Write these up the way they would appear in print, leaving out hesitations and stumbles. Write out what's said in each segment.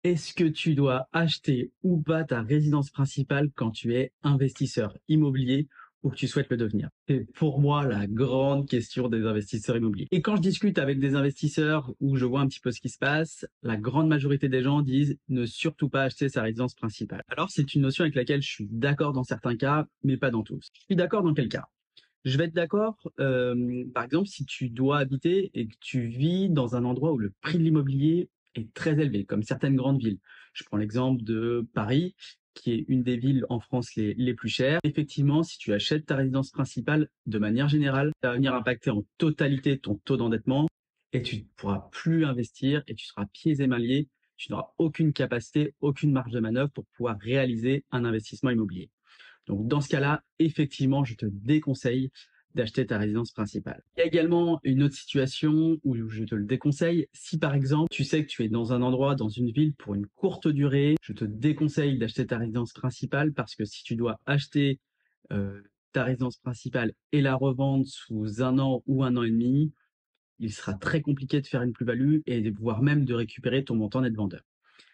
Est-ce que tu dois acheter ou pas ta résidence principale quand tu es investisseur immobilier ou que tu souhaites le devenir? C'est pour moi la grande question des investisseurs immobiliers. Et quand je discute avec des investisseurs où je vois un petit peu ce qui se passe, la grande majorité des gens disent ne surtout pas acheter sa résidence principale. Alors c'est une notion avec laquelle je suis d'accord dans certains cas, mais pas dans tous. Je suis d'accord dans quel cas? Je vais être d'accord, par exemple, si tu dois habiter et que tu vis dans un endroit où le prix de l'immobilier est très élevé, comme certaines grandes villes. Je prends l'exemple de Paris, qui est une des villes en France les plus chères. Effectivement, si tu achètes ta résidence principale, de manière générale, ça va venir impacter en totalité ton taux d'endettement et tu ne pourras plus investir et tu seras pieds et mains liés. Tu n'auras aucune capacité, aucune marge de manœuvre pour pouvoir réaliser un investissement immobilier. Donc dans ce cas-là, effectivement, je te déconseille d'acheter ta résidence principale. Il y a également une autre situation où je te le déconseille. Si par exemple, tu sais que tu es dans un endroit, dans une ville pour une courte durée, je te déconseille d'acheter ta résidence principale parce que si tu dois acheter euh, ta résidence principale et la revendre sous 1 an ou 1 an et demi, il sera très compliqué de faire une plus-value et voire même de récupérer ton montant net vendeur.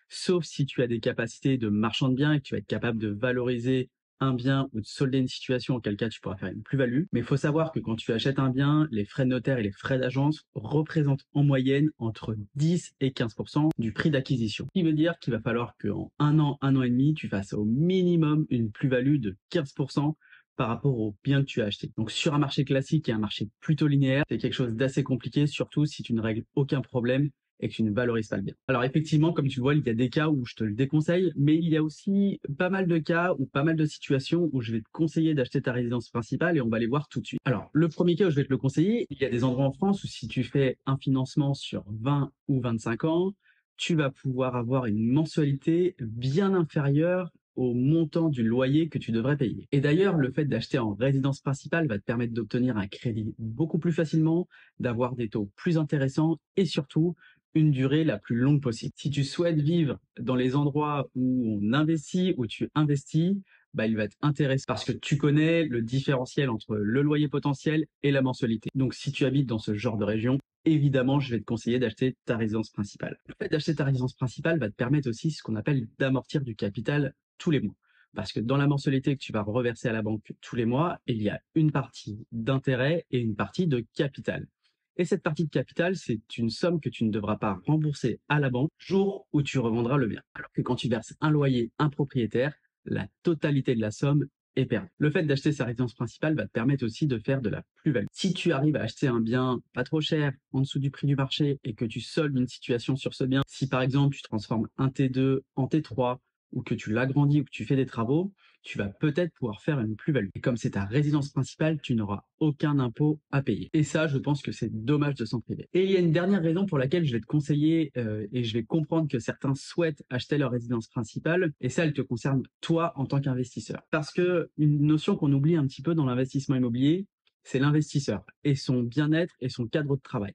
Sauf si tu as des capacités de marchand de biens et que tu vas être capable de valoriser un bien ou de solder une situation, auquel cas tu pourras faire une plus-value. Mais il faut savoir que quand tu achètes un bien, les frais de notaire et les frais d'agence représentent en moyenne entre 10 et 15% du prix d'acquisition. Ce qui veut dire qu'il va falloir qu'en 1 an, 1 an et demi, tu fasses au minimum une plus-value de 15% par rapport au bien que tu as acheté. Donc sur un marché classique et un marché plutôt linéaire, c'est quelque chose d'assez compliqué, surtout si tu ne règles aucun problème et que tu ne valorises pas le bien. Alors effectivement, comme tu le vois, il y a des cas où je te le déconseille, mais il y a aussi pas mal de cas ou pas mal de situations où je vais te conseiller d'acheter ta résidence principale et on va les voir tout de suite. Alors, le premier cas où je vais te le conseiller, il y a des endroits en France où si tu fais un financement sur 20 ou 25 ans, tu vas pouvoir avoir une mensualité bien inférieure au montant du loyer que tu devrais payer. Et d'ailleurs, le fait d'acheter en résidence principale va te permettre d'obtenir un crédit beaucoup plus facilement, d'avoir des taux plus intéressants et surtout une durée la plus longue possible. Si tu souhaites vivre dans les endroits où on investit, où tu investis, bah, il va être intéressant parce que tu connais le différentiel entre le loyer potentiel et la mensualité. Donc, si tu habites dans ce genre de région, évidemment, je vais te conseiller d'acheter ta résidence principale. Le fait d'acheter ta résidence principale va te permettre aussi ce qu'on appelle d'amortir du capital tous les mois. Parce que dans la mensualité que tu vas reverser à la banque tous les mois, il y a une partie d'intérêt et une partie de capital. Et cette partie de capital, c'est une somme que tu ne devras pas rembourser à la banque le jour où tu revendras le bien. Alors que quand tu verses un loyer à un propriétaire, la totalité de la somme est perdue. Le fait d'acheter sa résidence principale va te permettre aussi de faire de la plus-value. Si tu arrives à acheter un bien pas trop cher, en dessous du prix du marché, et que tu soldes une situation sur ce bien, si par exemple tu transformes un T2 en T3, ou que tu l'agrandis ou que tu fais des travaux, tu vas peut-être pouvoir faire une plus-value. Et comme c'est ta résidence principale, tu n'auras aucun impôt à payer. Et ça, je pense que c'est dommage de s'en priver. Et il y a une dernière raison pour laquelle je vais te conseiller et je vais comprendre que certains souhaitent acheter leur résidence principale, et ça, elle te concerne toi en tant qu'investisseur. Parce que une notion qu'on oublie un petit peu dans l'investissement immobilier, c'est l'investisseur et son bien-être et son cadre de travail.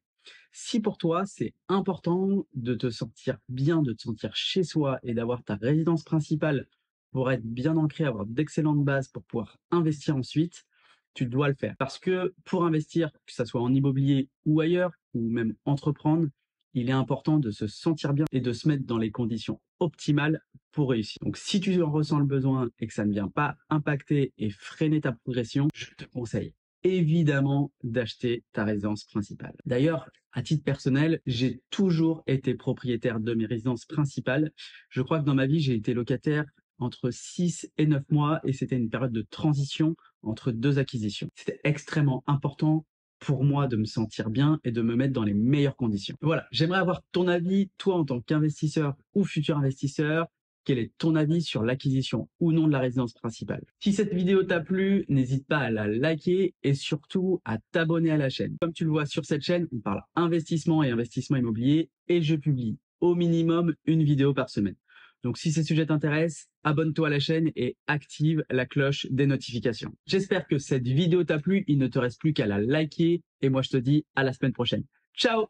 Si pour toi, c'est important de te sentir bien, de te sentir chez soi et d'avoir ta résidence principale pour être bien ancré, avoir d'excellentes bases pour pouvoir investir ensuite, tu dois le faire. Parce que pour investir, que ce soit en immobilier ou ailleurs, ou même entreprendre, il est important de se sentir bien et de se mettre dans les conditions optimales pour réussir. Donc si tu en ressens le besoin et que ça ne vient pas impacter et freiner ta progression, je te conseille évidemment d'acheter ta résidence principale. D'ailleurs, à titre personnel, j'ai toujours été propriétaire de mes résidences principales. Je crois que dans ma vie, j'ai été locataire entre 6 et 9 mois et c'était une période de transition entre deux acquisitions. C'était extrêmement important pour moi de me sentir bien et de me mettre dans les meilleures conditions. Voilà, j'aimerais avoir ton avis, toi en tant qu'investisseur ou futur investisseur. Quel est ton avis sur l'acquisition ou non de la résidence principale? Si cette vidéo t'a plu, n'hésite pas à la liker et surtout à t'abonner à la chaîne. Comme tu le vois sur cette chaîne, on parle investissement et investissement immobilier et je publie au minimum une vidéo par semaine. Donc si ces sujets t'intéressent, abonne-toi à la chaîne et active la cloche des notifications. J'espère que cette vidéo t'a plu, il ne te reste plus qu'à la liker et moi je te dis à la semaine prochaine. Ciao!